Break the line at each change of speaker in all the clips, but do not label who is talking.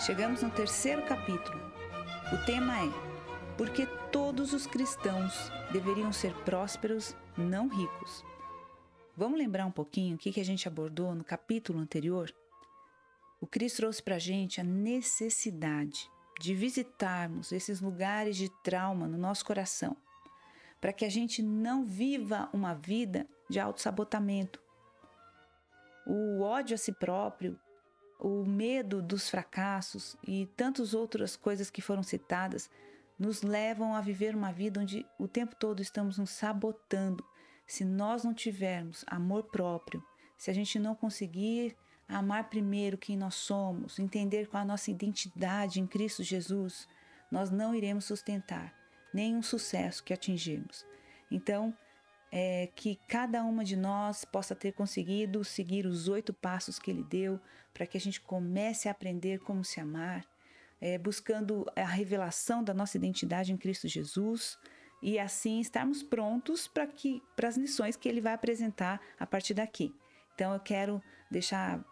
Chegamos no terceiro capítulo. O tema é: por que todos os cristãos deveriam ser prósperos, não ricos? Vamos lembrar um pouquinho o que a gente abordou no capítulo anterior? O Cristo trouxe para a gente a necessidade de visitarmos esses lugares de trauma no nosso coração, para que a gente não viva uma vida de autossabotamento. O ódio a si próprio, o medo dos fracassos e tantas outras coisas que foram citadas nos levam a viver uma vida onde o tempo todo estamos nos sabotando. Se nós não tivermos amor próprio, se a gente não conseguir amar primeiro quem nós somos, entender qual a nossa identidade em Cristo Jesus, nós não iremos sustentar nenhum sucesso que atingirmos. Então, que cada uma de nós possa ter conseguido seguir os 8 passos que Ele deu, para que a gente comece a aprender como se amar, buscando a revelação da nossa identidade em Cristo Jesus, e assim estarmos prontos para as lições que Ele vai apresentar a partir daqui. Então eu quero deixar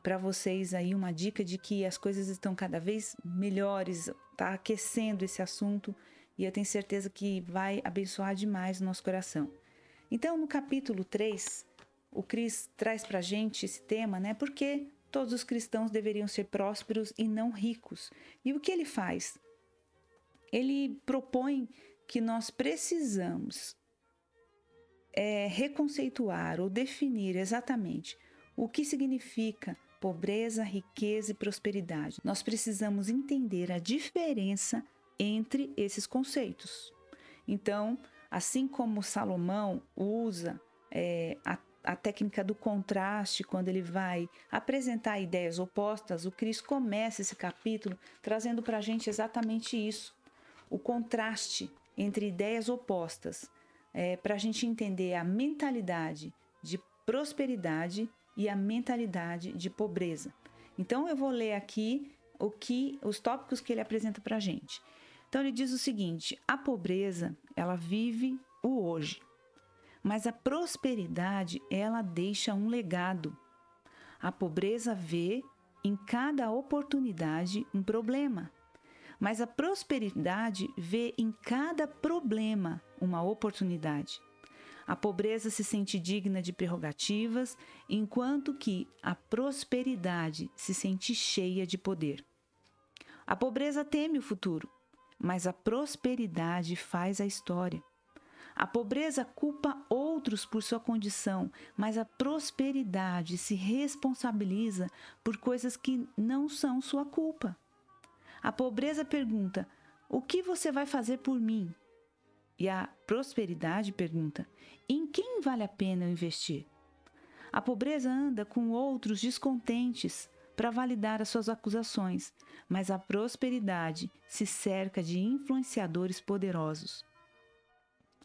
para vocês aí uma dica de que as coisas estão cada vez melhores, está aquecendo esse assunto, e eu tenho certeza que vai abençoar demais o nosso coração. Então, no capítulo 3, o Cris traz para a gente esse tema, né? Porque todos os cristãos deveriam ser prósperos e não ricos. E o que ele faz? Ele propõe que nós precisamos reconceituar ou definir exatamente o que significa pobreza, riqueza e prosperidade. Nós precisamos entender a diferença entre esses conceitos. Então, assim como Salomão usa a técnica do contraste quando ele vai apresentar ideias opostas, o Cristo começa esse capítulo trazendo para a gente exatamente isso, o contraste entre ideias opostas, para a gente entender a mentalidade de prosperidade e a mentalidade de pobreza. Então eu vou ler aqui os tópicos que ele apresenta para a gente. Então ele diz o seguinte: a pobreza, ela vive o hoje, mas a prosperidade, ela deixa um legado. A pobreza vê em cada oportunidade um problema, mas a prosperidade vê em cada problema uma oportunidade. A pobreza se sente digna de prerrogativas, enquanto que a prosperidade se sente cheia de poder. A pobreza teme o futuro, mas a prosperidade faz a história. A pobreza culpa outros por sua condição, mas a prosperidade se responsabiliza por coisas que não são sua culpa. A pobreza pergunta: o que você vai fazer por mim? E a prosperidade pergunta: em quem vale a pena eu investir? A pobreza anda com outros descontentes para validar as suas acusações, mas a prosperidade se cerca de influenciadores poderosos.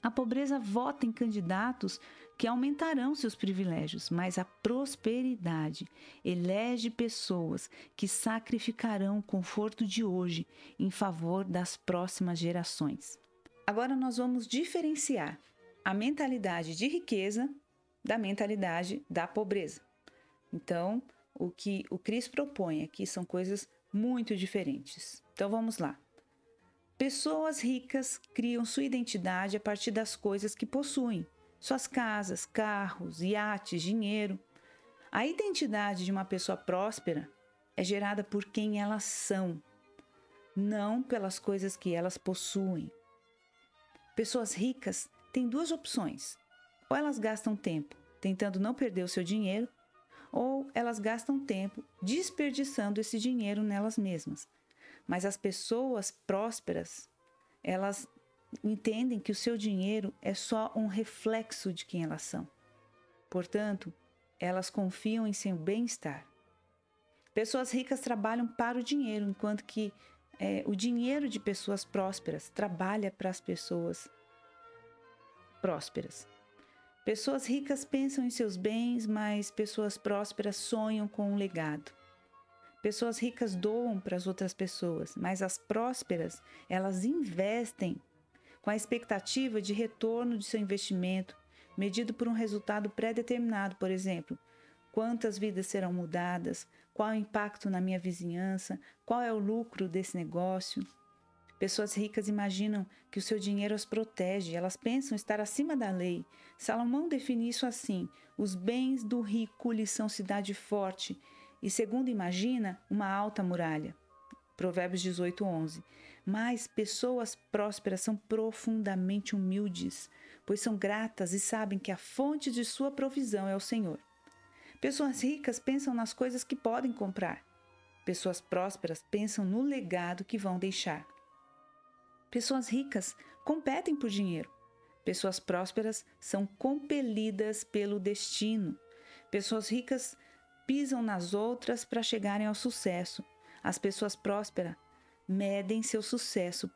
A pobreza vota em candidatos que aumentarão seus privilégios, mas a prosperidade elege pessoas que sacrificarão o conforto de hoje em favor das próximas gerações. Agora nós vamos diferenciar a mentalidade de riqueza da mentalidade da pobreza. Então, o que o Cris propõe aqui são coisas muito diferentes. Então vamos lá. Pessoas ricas criam sua identidade a partir das coisas que possuem, suas casas, carros, iates, dinheiro. A identidade de uma pessoa próspera é gerada por quem elas são, não pelas coisas que elas possuem. Pessoas ricas têm 2 opções: ou elas gastam tempo tentando não perder o seu dinheiro, ou elas gastam tempo desperdiçando esse dinheiro nelas mesmas. Mas as pessoas prósperas, elas entendem que o seu dinheiro é só um reflexo de quem elas são. Portanto, elas confiam em seu bem-estar. Pessoas ricas trabalham para o dinheiro, enquanto que o dinheiro de pessoas prósperas trabalha para as pessoas prósperas. Pessoas ricas pensam em seus bens, mas pessoas prósperas sonham com um legado. Pessoas ricas doam para as outras pessoas, mas as prósperas, elas investem com a expectativa de retorno de seu investimento, medido por um resultado pré-determinado. Por exemplo, quantas vidas serão mudadas, qual é o impacto na minha vizinhança, qual é o lucro desse negócio. Pessoas ricas imaginam que o seu dinheiro as protege, elas pensam estar acima da lei. Salomão define isso assim: os bens do rico lhe são cidade forte e, segundo imagina, uma alta muralha. Provérbios 18:11. Mas pessoas prósperas são profundamente humildes, pois são gratas e sabem que a fonte de sua provisão é o Senhor. Pessoas ricas pensam nas coisas que podem comprar. Pessoas prósperas pensam no legado que vão deixar. Pessoas ricas competem por dinheiro. Pessoas prósperas são compelidas pelo destino. Pessoas ricas pisam nas outras para chegarem ao sucesso. As pessoas prósperas medem seu sucesso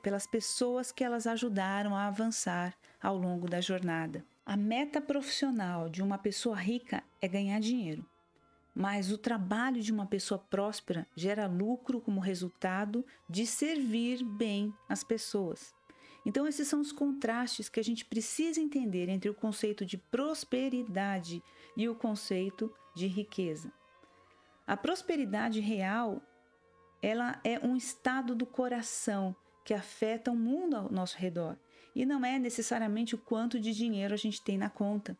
pelas pessoas que elas ajudaram a avançar ao longo da jornada. A meta profissional de uma pessoa rica é ganhar dinheiro, mas o trabalho de uma pessoa próspera gera lucro como resultado de servir bem as pessoas. Então, esses são os contrastes que a gente precisa entender entre o conceito de prosperidade e o conceito de riqueza. A prosperidade real, ela é um estado do coração que afeta o mundo ao nosso redor e não é necessariamente o quanto de dinheiro a gente tem na conta.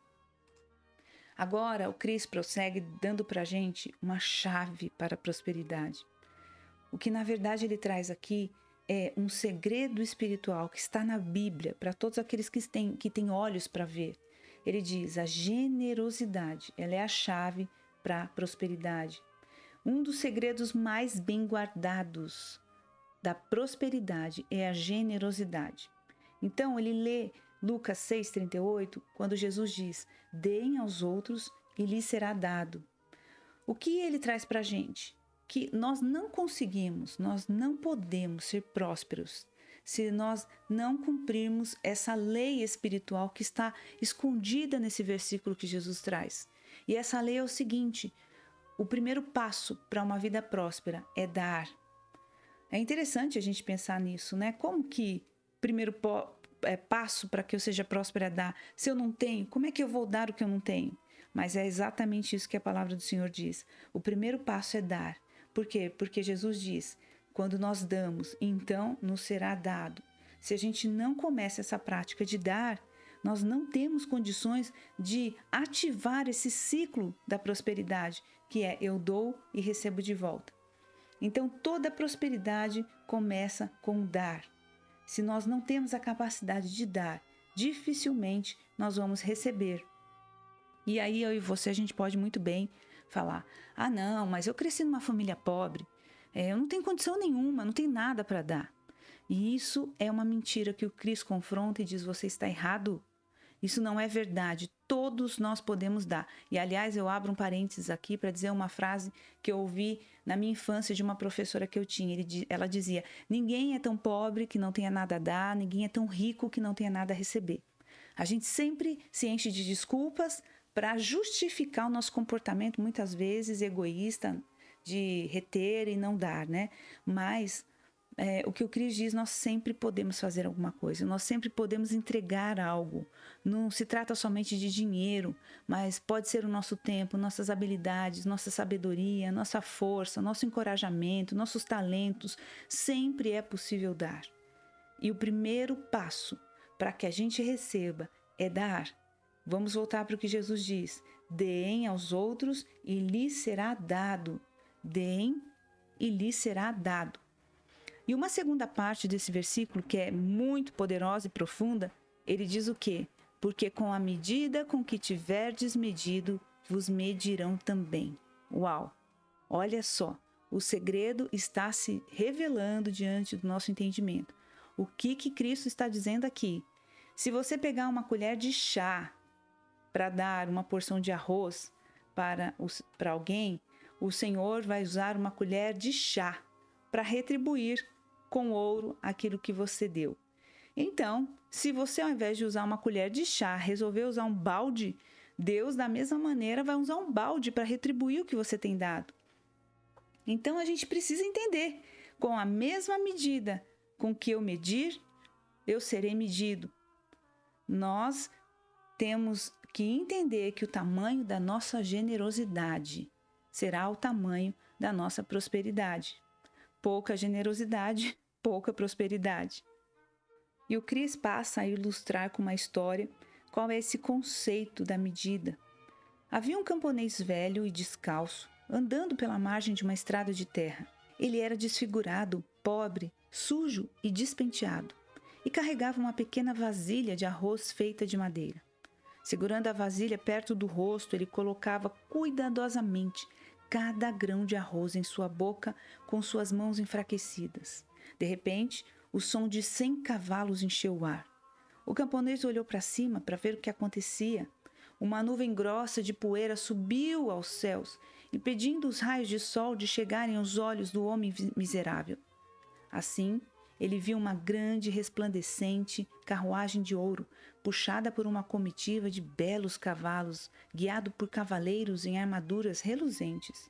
Agora, o Cris prossegue dando para a gente uma chave para a prosperidade. O que, na verdade, ele traz aqui é um segredo espiritual que está na Bíblia para todos aqueles que têm olhos para ver. Ele diz: a generosidade, ela é a chave para a prosperidade. Um dos segredos mais bem guardados da prosperidade é a generosidade. Então, ele lê Lucas 6,38, quando Jesus diz: deem aos outros e lhes será dado. O que ele traz para a gente? Que nós não conseguimos, nós não podemos ser prósperos se nós não cumprirmos essa lei espiritual que está escondida nesse versículo que Jesus traz. E essa lei é o seguinte: o primeiro passo para uma vida próspera é dar. É interessante a gente pensar nisso, né? Como que o primeiro passo para que eu seja próspera é dar? Se eu não tenho, como é que eu vou dar o que eu não tenho? Mas é exatamente isso que a palavra do Senhor diz. O primeiro passo é dar. Por quê? Porque Jesus diz: quando nós damos, então nos será dado. Se a gente não começa essa prática de dar, nós não temos condições de ativar esse ciclo da prosperidade, que é eu dou e recebo de volta. Então, toda prosperidade começa com dar. Se nós não temos a capacidade de dar, dificilmente nós vamos receber. E aí eu e você, a gente pode muito bem falar: ah não, mas eu cresci numa família pobre, eu não tenho condição nenhuma, não tenho nada para dar. E isso é uma mentira que o Cristo confronta e diz: você está errado. Isso não é verdade, todos nós podemos dar. E aliás, eu abro um parênteses aqui para dizer uma frase que eu ouvi na minha infância de uma professora que eu tinha. Ela dizia: ninguém é tão pobre que não tenha nada a dar, ninguém é tão rico que não tenha nada a receber. A gente sempre se enche de desculpas para justificar o nosso comportamento, muitas vezes egoísta, de reter e não dar, né? Mas o que o Cristo diz, nós sempre podemos fazer alguma coisa, nós sempre podemos entregar algo. Não se trata somente de dinheiro, mas pode ser o nosso tempo, nossas habilidades, nossa sabedoria, nossa força, nosso encorajamento, nossos talentos. Sempre é possível dar. E o primeiro passo para que a gente receba é dar. Vamos voltar para o que Jesus diz: deem aos outros e lhes será dado. Deem e lhes será dado. E uma segunda parte desse versículo, que é muito poderosa e profunda, ele diz o quê? Porque com a medida com que tiverdes medido, vos medirão também. Uau! Olha só, o segredo está se revelando diante do nosso entendimento. O que Cristo está dizendo aqui? Se você pegar uma colher de chá para dar uma porção de arroz para alguém, o Senhor vai usar uma colher de chá para retribuir com ouro aquilo que você deu. Então, se você, ao invés de usar uma colher de chá, resolver usar um balde, Deus, da mesma maneira, vai usar um balde para retribuir o que você tem dado. Então, a gente precisa entender: com a mesma medida com que eu medir, eu serei medido. Nós temos que entender que o tamanho da nossa generosidade será o tamanho da nossa prosperidade. Pouca generosidade, pouca prosperidade. E o Cris passa a ilustrar com uma história qual é esse conceito da medida. Havia um camponês velho e descalço, andando pela margem de uma estrada de terra. Ele era desfigurado, pobre, sujo e despenteado, e carregava uma pequena vasilha de arroz feita de madeira. Segurando a vasilha perto do rosto, ele colocava cuidadosamente cada grão de arroz em sua boca com suas mãos enfraquecidas. De repente, o som de 100 cavalos encheu o ar. O camponês olhou para cima para ver o que acontecia. Uma nuvem grossa de poeira subiu aos céus, impedindo os raios de sol de chegarem aos olhos do homem miserável. Assim, ele viu uma grande, resplandecente carruagem de ouro, puxada por uma comitiva de belos cavalos, guiado por cavaleiros em armaduras reluzentes.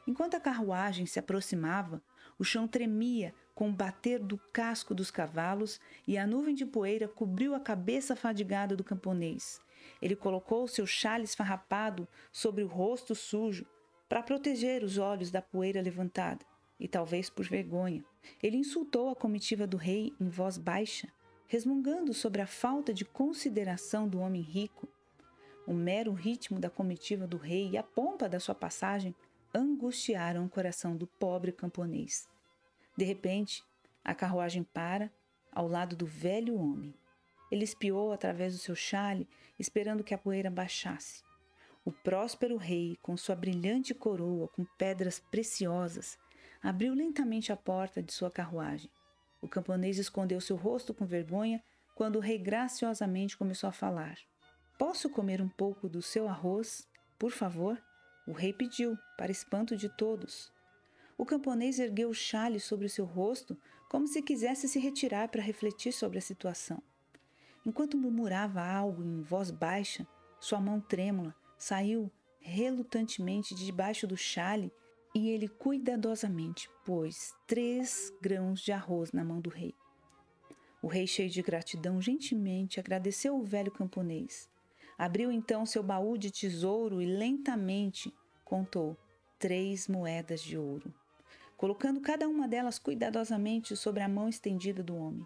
Enquanto a carruagem se aproximava, o chão tremia com o bater do casco dos cavalos e a nuvem de poeira cobriu a cabeça fadigada do camponês. Ele colocou seu chale esfarrapado sobre o rosto sujo para proteger os olhos da poeira levantada, e talvez por vergonha. Ele insultou a comitiva do rei em voz baixa, resmungando sobre a falta de consideração do homem rico. O mero ritmo da comitiva do rei e a pompa da sua passagem angustiaram o coração do pobre camponês. De repente, a carruagem para ao lado do velho homem. Ele espiou através do seu chale, esperando que a poeira baixasse. O próspero rei, com sua brilhante coroa com pedras preciosas, abriu lentamente a porta de sua carruagem. O camponês escondeu seu rosto com vergonha quando o rei graciosamente começou a falar. "Posso comer um pouco do seu arroz, por favor?" O rei pediu, para espanto de todos. O camponês ergueu o chale sobre o seu rosto, como se quisesse se retirar para refletir sobre a situação. Enquanto murmurava algo em voz baixa, sua mão trêmula saiu relutantemente de debaixo do chale e ele cuidadosamente pôs 3 grãos de arroz na mão do rei. O rei, cheio de gratidão, gentilmente agradeceu o velho camponês. Abriu então seu baú de tesouro e lentamente contou 3 moedas de ouro, colocando cada uma delas cuidadosamente sobre a mão estendida do homem.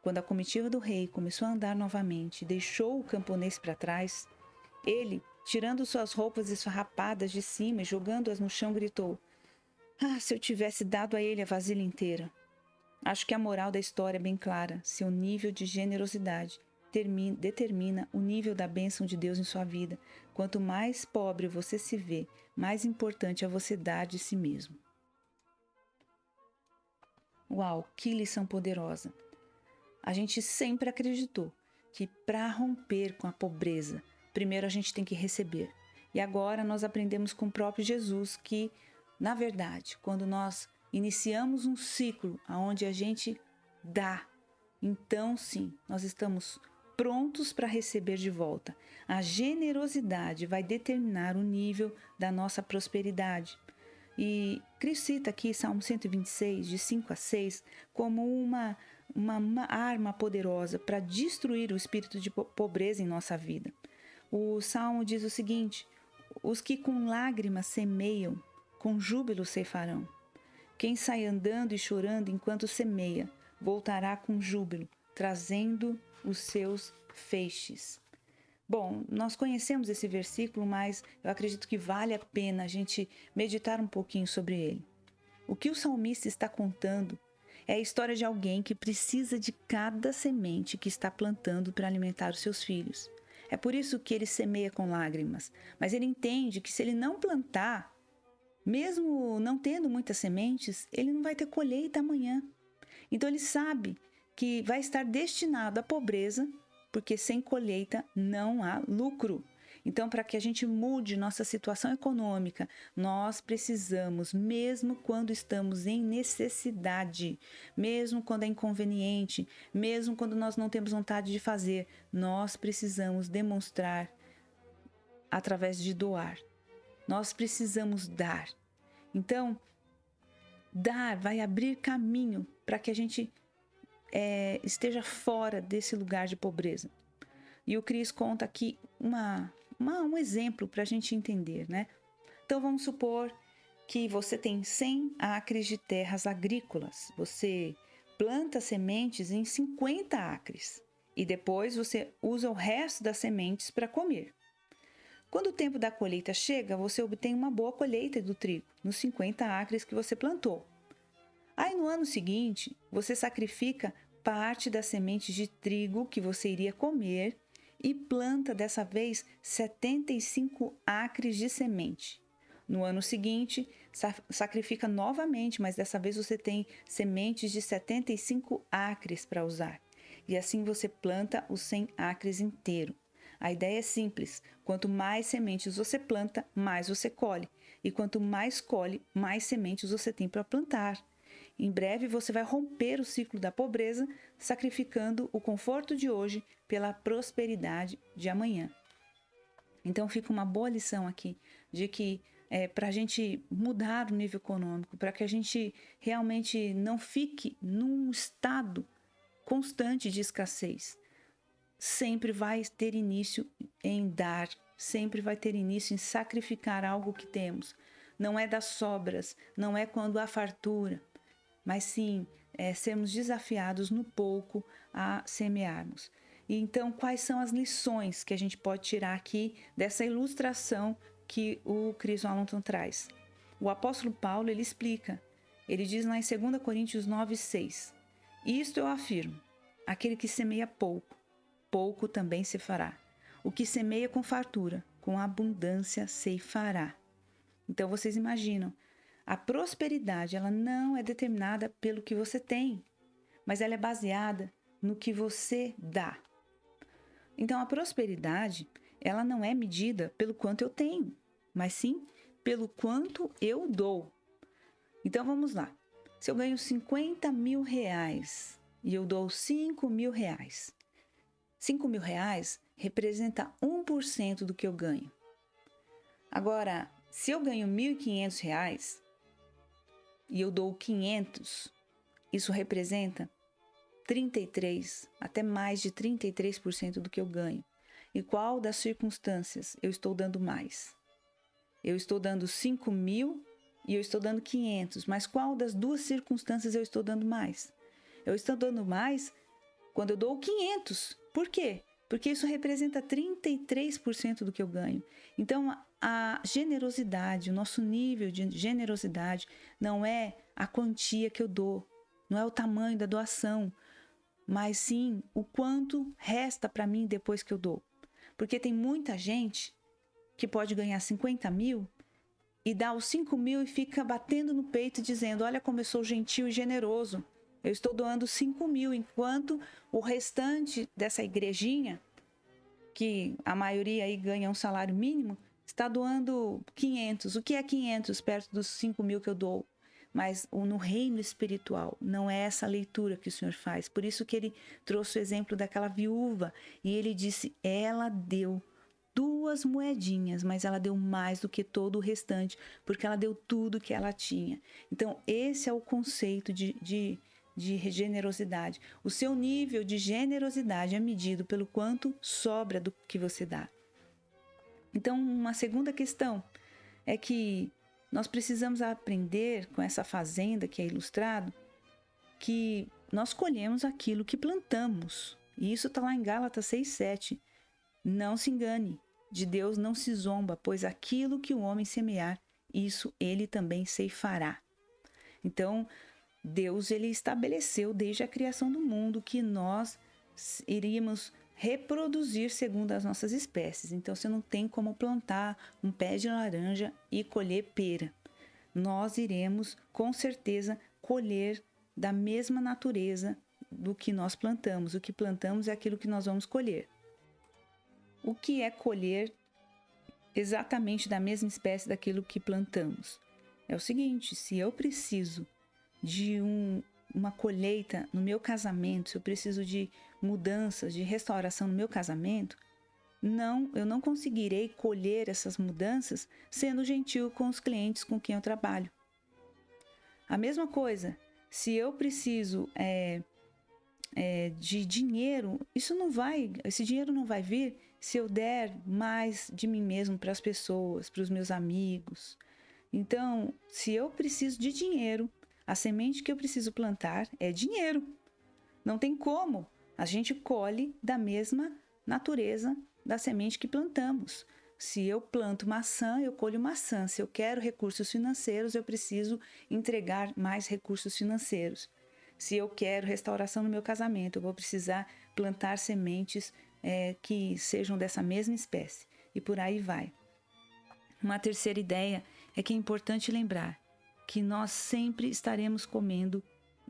Quando a comitiva do rei começou a andar novamente e deixou o camponês para trás, ele, tirando suas roupas esfarrapadas de cima e jogando-as no chão, gritou: "Ah, se eu tivesse dado a ele a vasilha inteira!" Acho que a moral da história é bem clara. Seu nível de generosidade determina o nível da bênção de Deus em sua vida. Quanto mais pobre você se vê, mais importante é você dar de si mesmo. Uau, que lição poderosa! A gente sempre acreditou que para romper com a pobreza, primeiro a gente tem que receber. E agora nós aprendemos com o próprio Jesus que, na verdade, quando nós iniciamos um ciclo onde a gente dá, então sim, nós estamos prontos para receber de volta. A generosidade vai determinar o nível da nossa prosperidade. E Cristo cita aqui Salmo 126, de 5 a 6, como uma arma poderosa para destruir o espírito de pobreza em nossa vida. O Salmo diz o seguinte: "Os que com lágrimas semeiam, com júbilo ceifarão. Quem sai andando e chorando enquanto semeia, voltará com júbilo, trazendo os seus feixes." Bom, nós conhecemos esse versículo, mas eu acredito que vale a pena a gente meditar um pouquinho sobre ele. O que o salmista está contando é a história de alguém que precisa de cada semente que está plantando para alimentar os seus filhos. É por isso que ele semeia com lágrimas, mas ele entende que se ele não plantar, mesmo não tendo muitas sementes, ele não vai ter colheita amanhã. Então ele sabe que vai estar destinado à pobreza, porque sem colheita não há lucro. Então, para que a gente mude nossa situação econômica, nós precisamos, mesmo quando estamos em necessidade, mesmo quando é inconveniente, mesmo quando nós não temos vontade de fazer, nós precisamos demonstrar através de doar. Nós precisamos dar. Então, dar vai abrir caminho para que a gente esteja fora desse lugar de pobreza. E o Cris conta aqui um exemplo para a gente entender, né? Então vamos supor que você tem 100 acres de terras agrícolas. Você planta sementes em 50 acres e depois você usa o resto das sementes para comer. Quando o tempo da colheita chega, você obtém uma boa colheita do trigo nos 50 acres que você plantou. Aí no ano seguinte, você sacrifica parte das sementes de trigo que você iria comer e planta dessa vez 75 acres de semente. No ano seguinte, sacrifica novamente, mas dessa vez você tem sementes de 75 acres para usar. E assim você planta os 100 acres inteiro. A ideia é simples: quanto mais sementes você planta, mais você colhe. E quanto mais colhe, mais sementes você tem para plantar. Em breve você vai romper o ciclo da pobreza, sacrificando o conforto de hoje pela prosperidade de amanhã. Então fica uma boa lição aqui de que para a gente mudar o nível econômico, para que a gente realmente não fique num estado constante de escassez, sempre vai ter início em dar, sempre vai ter início em sacrificar algo que temos. Não é das sobras, não é quando há fartura, mas sim sermos desafiados no pouco a semearmos. E então, quais são as lições que a gente pode tirar aqui dessa ilustração que o Chris Vallotton traz? O apóstolo Paulo, ele explica, ele diz lá em 2 Coríntios 9:6, isto eu afirmo, aquele que semeia pouco, pouco também se fará. O que semeia com fartura, com abundância ceifará. Então vocês imaginam, a prosperidade ela não é determinada pelo que você tem, mas ela é baseada no que você dá. Então a prosperidade ela não é medida pelo quanto eu tenho, mas sim pelo quanto eu dou. Então vamos lá. Se eu ganho 50 mil reais e eu dou 5 mil reais, 5 mil reais representa 1% do que eu ganho. Agora, se eu ganho 1.500 reais e eu dou 500, isso representa 33, até mais de 33% do que eu ganho. E qual das circunstâncias eu estou dando mais? Eu estou dando 5 mil e eu estou dando 500, mas qual das duas circunstâncias eu estou dando mais? Eu estou dando mais quando eu dou 500. Por quê? Porque isso representa 33% do que eu ganho. Então, a generosidade, o nosso nível de generosidade não é a quantia que eu dou, não é o tamanho da doação, mas sim o quanto resta para mim depois que eu dou. Porque tem muita gente que pode ganhar 50 mil e dá os 5 mil e fica batendo no peito dizendo, olha como eu sou gentil e generoso. Eu estou doando 5 mil, enquanto o restante dessa igrejinha, que a maioria aí ganha um salário mínimo, está doando 500. O que é 500 perto dos 5 mil que eu dou? Mas no reino espiritual, não é essa leitura que o Senhor faz. Por isso que ele trouxe o exemplo daquela viúva. E ele disse, ela deu 2 moedinhas, mas ela deu mais do que todo o restante, porque ela deu tudo que ela tinha. Então, esse é o conceito de generosidade. O seu nível de generosidade é medido pelo quanto sobra do que você dá. Então, uma segunda questão é que nós precisamos aprender com essa fazenda que é ilustrado, que nós colhemos aquilo que plantamos. E isso está lá em Gálatas 6:7. Não se engane, de Deus não se zomba, pois aquilo que o homem semear, isso ele também ceifará. Então, Deus ele estabeleceu desde a criação do mundo que nós iríamos reproduzir segundo as nossas espécies. Então, você não tem como plantar um pé de laranja e colher pera. Nós iremos, com certeza, colher da mesma natureza do que nós plantamos. O que plantamos é aquilo que nós vamos colher. O que é colher exatamente da mesma espécie daquilo que plantamos? É o seguinte, se eu preciso de uma colheita no meu casamento, se eu preciso de mudanças, de restauração no meu casamento, eu não conseguirei colher essas mudanças sendo gentil com os clientes com quem eu trabalho. A mesma coisa, se eu preciso de dinheiro, esse dinheiro não vai vir se eu der mais de mim mesmo para as pessoas, para os meus amigos? Então, se eu preciso de dinheiro, a semente que eu preciso plantar é dinheiro. Não tem como. A gente colhe da mesma natureza da semente que plantamos. Se eu planto maçã, eu colho maçã. Se eu quero recursos financeiros, eu preciso entregar mais recursos financeiros. Se eu quero restauração no meu casamento, eu vou precisar plantar sementes que sejam dessa mesma espécie. E por aí vai. Uma terceira ideia é que é importante lembrar que nós sempre estaremos comendo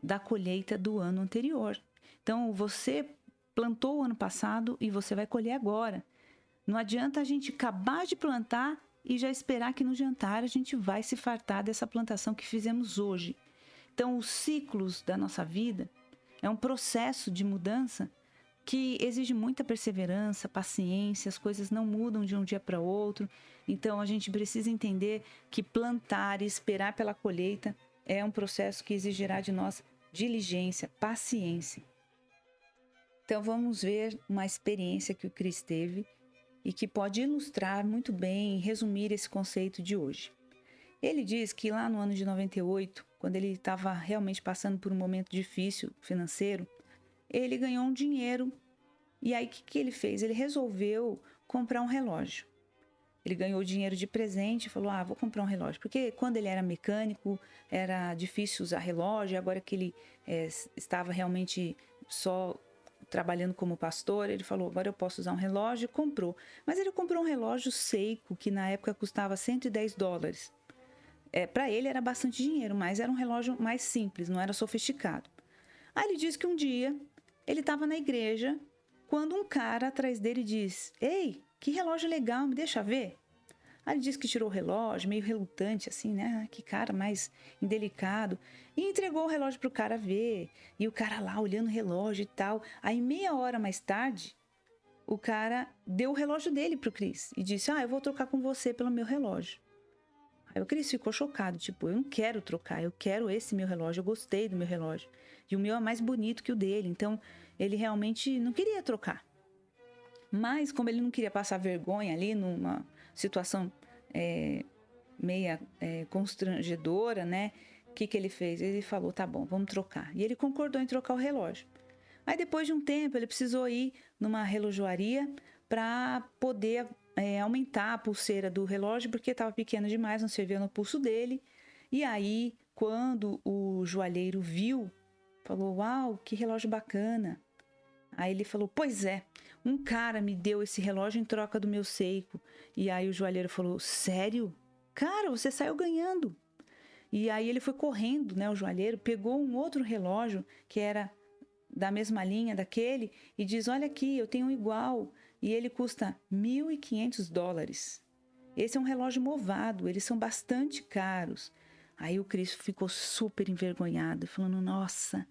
da colheita do ano anterior. Então, você plantou o ano passado e você vai colher agora. Não adianta a gente acabar de plantar e já esperar que no jantar a gente vai se fartar dessa plantação que fizemos hoje. Então, os ciclos da nossa vida é um processo de mudança que exige muita perseverança, paciência, as coisas não mudam de um dia para outro. Então, a gente precisa entender que plantar e esperar pela colheita é um processo que exigirá de nós diligência, paciência. Então, vamos ver uma experiência que o Chris teve e que pode ilustrar muito bem e resumir esse conceito de hoje. Ele diz que lá no ano de 98, quando ele estava realmente passando por um momento difícil financeiro, ele ganhou um dinheiro e aí o que ele fez? Ele resolveu comprar um relógio. Ele ganhou dinheiro de presente e falou, vou comprar um relógio. Porque quando ele era mecânico, era difícil usar relógio. Agora que ele estava realmente só trabalhando como pastor, ele falou, agora eu posso usar um relógio, e comprou. Mas ele comprou um relógio Seiko, que na época custava $110. Para ele era bastante dinheiro, mas era um relógio mais simples, não era sofisticado. Aí ele disse que um dia ele estava na igreja, quando um cara atrás dele diz, ei, que relógio legal, me deixa ver. Aí ele disse que tirou o relógio, meio relutante assim, né? Que cara mais indelicado. E entregou o relógio pro cara ver. E o cara lá olhando o relógio e tal. Aí meia hora mais tarde, o cara deu o relógio dele pro Chris. E disse, eu vou trocar com você pelo meu relógio. Aí o Chris ficou chocado, tipo, eu não quero trocar, eu quero esse meu relógio, eu gostei do meu relógio. E o meu é mais bonito que o dele, então ele realmente não queria trocar. Mas como ele não queria passar vergonha ali numa situação meia constrangedora, né? O que ele fez? Ele falou, tá bom, vamos trocar. E ele concordou em trocar o relógio. Aí depois de um tempo ele precisou ir numa relojoaria para poder aumentar a pulseira do relógio, porque estava pequena demais, não servia no pulso dele. E aí, quando o joalheiro viu, falou, uau, que relógio bacana. Aí ele falou, pois é, um cara me deu esse relógio em troca do meu Seiko. E aí o joalheiro falou, sério? Cara, você saiu ganhando. E aí ele foi correndo, né, o joalheiro, pegou um outro relógio que era da mesma linha daquele e diz, olha aqui, eu tenho um igual. E ele custa $1.500. Esse é um relógio movado, eles são bastante caros. Aí o Chris ficou super envergonhado, falando, nossa,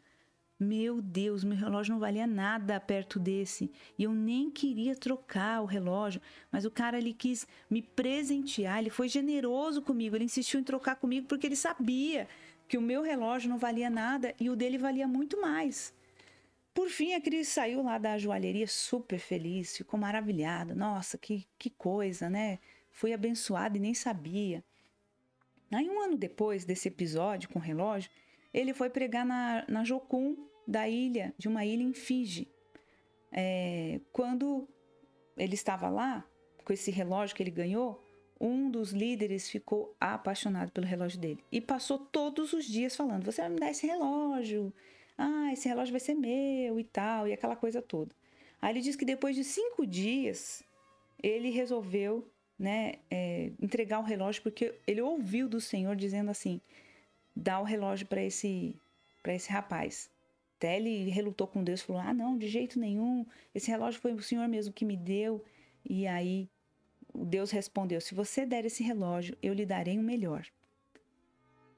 meu Deus, meu relógio não valia nada perto desse. E eu nem queria trocar o relógio, mas o cara, ele quis me presentear, ele foi generoso comigo, ele insistiu em trocar comigo porque ele sabia que o meu relógio não valia nada e o dele valia muito mais. Por fim, a Cris saiu lá da joalheria super feliz, ficou maravilhada. Nossa, que coisa, né? Fui abençoada e nem sabia. Aí, um ano depois desse episódio com o relógio, ele foi pregar na Jocum de uma ilha em Fiji. Quando ele estava lá, com esse relógio que ele ganhou, um dos líderes ficou apaixonado pelo relógio dele. E passou todos os dias falando, você vai me dar esse relógio? Esse relógio vai ser meu e tal, e aquela coisa toda. Aí ele diz que depois de 5 dias, ele resolveu, né, entregar o relógio, porque ele ouviu do Senhor dizendo assim, dá o relógio para esse rapaz. Até ele relutou com Deus, falou, não, de jeito nenhum, esse relógio foi o Senhor mesmo que me deu. E aí Deus respondeu, se você der esse relógio, eu lhe darei um melhor.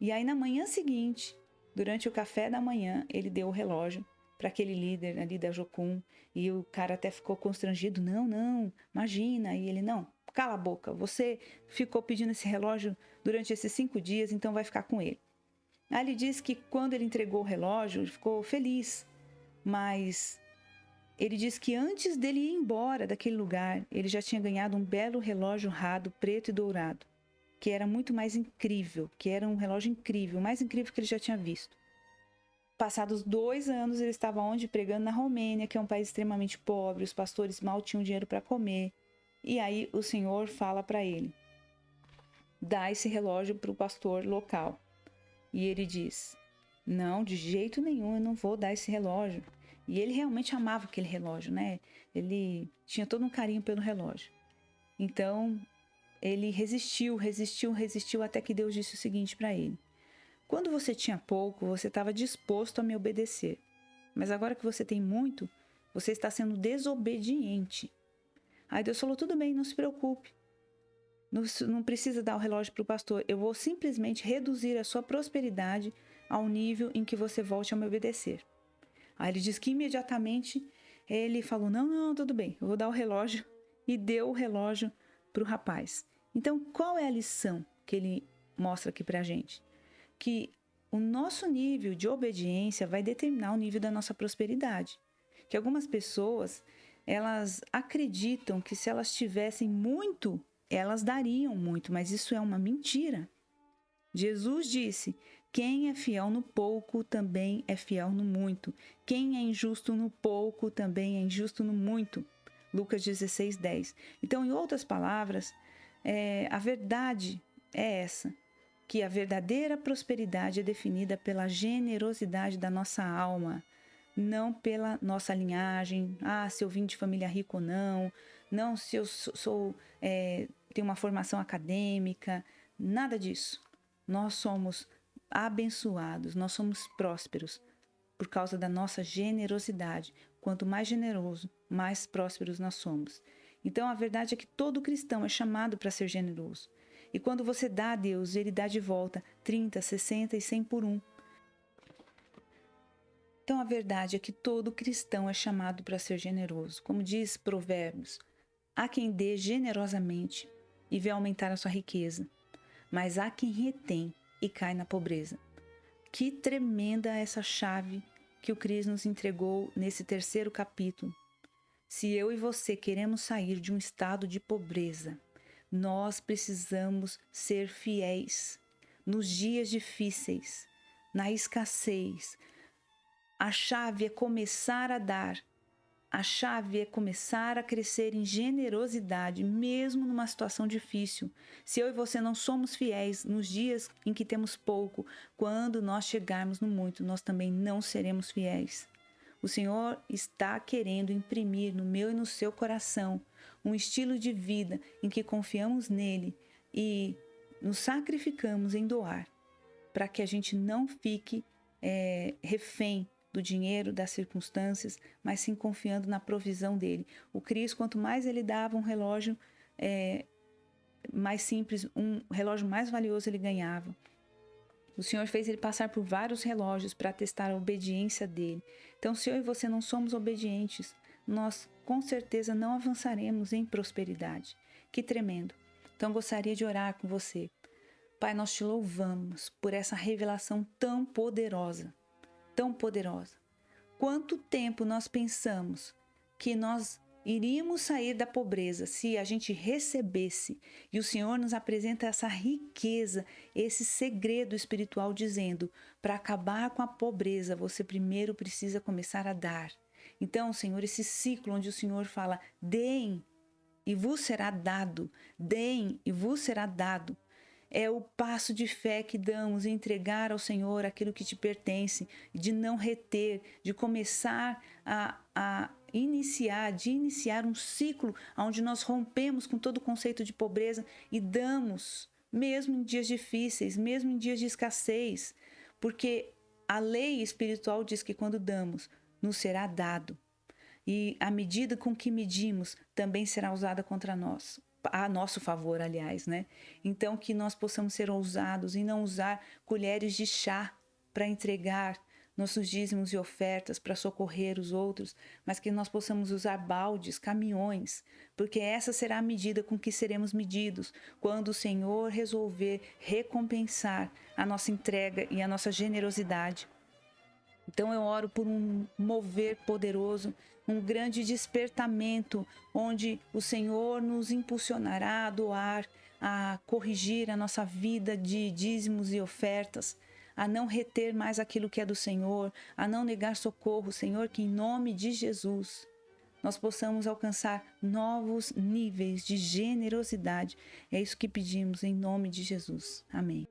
E aí na manhã seguinte, durante o café da manhã, ele deu o relógio para aquele líder ali da Jocum. E o cara até ficou constrangido. Não, imagina. E ele, não, cala a boca. Você ficou pedindo esse relógio durante esses 5 dias, então vai ficar com ele. Aí ele disse que quando ele entregou o relógio, ele ficou feliz. Mas Ele diz que antes dele ir embora daquele lugar, ele já tinha ganhado um belo relógio rado, preto e dourado, que era muito mais incrível, que era um relógio incrível, o mais incrível que ele já tinha visto. Passados 2 anos, ele estava onde? Pregando na Romênia, que é um país extremamente pobre, os pastores mal tinham dinheiro para comer. E aí o Senhor fala para ele, dá esse relógio para o pastor local. E ele diz, não, de jeito nenhum, eu não vou dar esse relógio. E ele realmente amava aquele relógio, né? Ele tinha todo um carinho pelo relógio. Então, ele resistiu até que Deus disse o seguinte para ele. Quando você tinha pouco, você estava disposto a me obedecer. Mas agora que você tem muito, você está sendo desobediente. Aí Deus falou, tudo bem, não se preocupe. Não precisa dar o relógio para o pastor. Eu vou simplesmente reduzir a sua prosperidade ao nível em que você volte a me obedecer. Aí ele diz que imediatamente ele falou, não, tudo bem, eu vou dar o relógio. E deu o relógio para o rapaz. Então, qual é a lição que ele mostra aqui para a gente? Que o nosso nível de obediência vai determinar o nível da nossa prosperidade. Que algumas pessoas, elas acreditam que se elas tivessem muito, elas dariam muito, mas isso é uma mentira. Jesus disse, quem é fiel no pouco também é fiel no muito. Quem é injusto no pouco também é injusto no muito. Lucas 16:10. Então, em outras palavras, a verdade é essa, que a verdadeira prosperidade é definida pela generosidade da nossa alma, não pela nossa linhagem, se eu vim de família rica ou não se eu tenho uma formação acadêmica, nada disso. Nós somos abençoados, nós somos prósperos por causa da nossa generosidade. Quanto mais generoso, mais prósperos nós somos. Então, a verdade é que todo cristão é chamado para ser generoso. E quando você dá a Deus, Ele dá de volta 30, 60 e 100 por um. Então, a verdade é que todo cristão é chamado para ser generoso. Como diz Provérbios, há quem dê generosamente e vê aumentar a sua riqueza, mas há quem retém e cai na pobreza. Que tremenda essa chave que o Cristo nos entregou nesse 3º capítulo. Se eu e você queremos sair de um estado de pobreza, nós precisamos ser fiéis nos dias difíceis, na escassez. A chave é começar a dar. A chave é começar a crescer em generosidade, mesmo numa situação difícil. Se eu e você não somos fiéis nos dias em que temos pouco, quando nós chegarmos no muito, nós também não seremos fiéis. O Senhor está querendo imprimir no meu e no seu coração um estilo de vida em que confiamos nele e nos sacrificamos em doar, para que a gente não fique refém do dinheiro, das circunstâncias, mas sim confiando na provisão dele. O Cristo, quanto mais ele dava um relógio mais simples, um relógio mais valioso ele ganhava. O Senhor fez ele passar por vários relógios para testar a obediência dele. Então, se eu e você não somos obedientes, nós com certeza não avançaremos em prosperidade. Que tremendo! Então, gostaria de orar com você. Pai, nós te louvamos por essa revelação tão poderosa. Tão poderosa. Quanto tempo nós pensamos que nós iríamos sair da pobreza se a gente recebesse, e o Senhor nos apresenta essa riqueza, esse segredo espiritual, dizendo, para acabar com a pobreza, você primeiro precisa começar a dar. Então, Senhor, esse ciclo onde o Senhor fala, deem e vos será dado, deem e vos será dado, é o passo de fé que damos em entregar ao Senhor aquilo que te pertence, de não reter, de começar a iniciar um ciclo onde nós rompemos com todo o conceito de pobreza e damos, mesmo em dias difíceis, mesmo em dias de escassez, porque a lei espiritual diz que quando damos, nos será dado. E a medida com que medimos também será usada contra nós. A nosso favor, aliás, né? Então, que nós possamos ser ousados e não usar colheres de chá para entregar nossos dízimos e ofertas para socorrer os outros, mas que nós possamos usar baldes, caminhões, porque essa será a medida com que seremos medidos quando o Senhor resolver recompensar a nossa entrega e a nossa generosidade. Então eu oro por um mover poderoso, um grande despertamento, onde o Senhor nos impulsionará a doar, a corrigir a nossa vida de dízimos e ofertas, a não reter mais aquilo que é do Senhor, a não negar socorro, Senhor, que em nome de Jesus nós possamos alcançar novos níveis de generosidade. É isso que pedimos em nome de Jesus. Amém.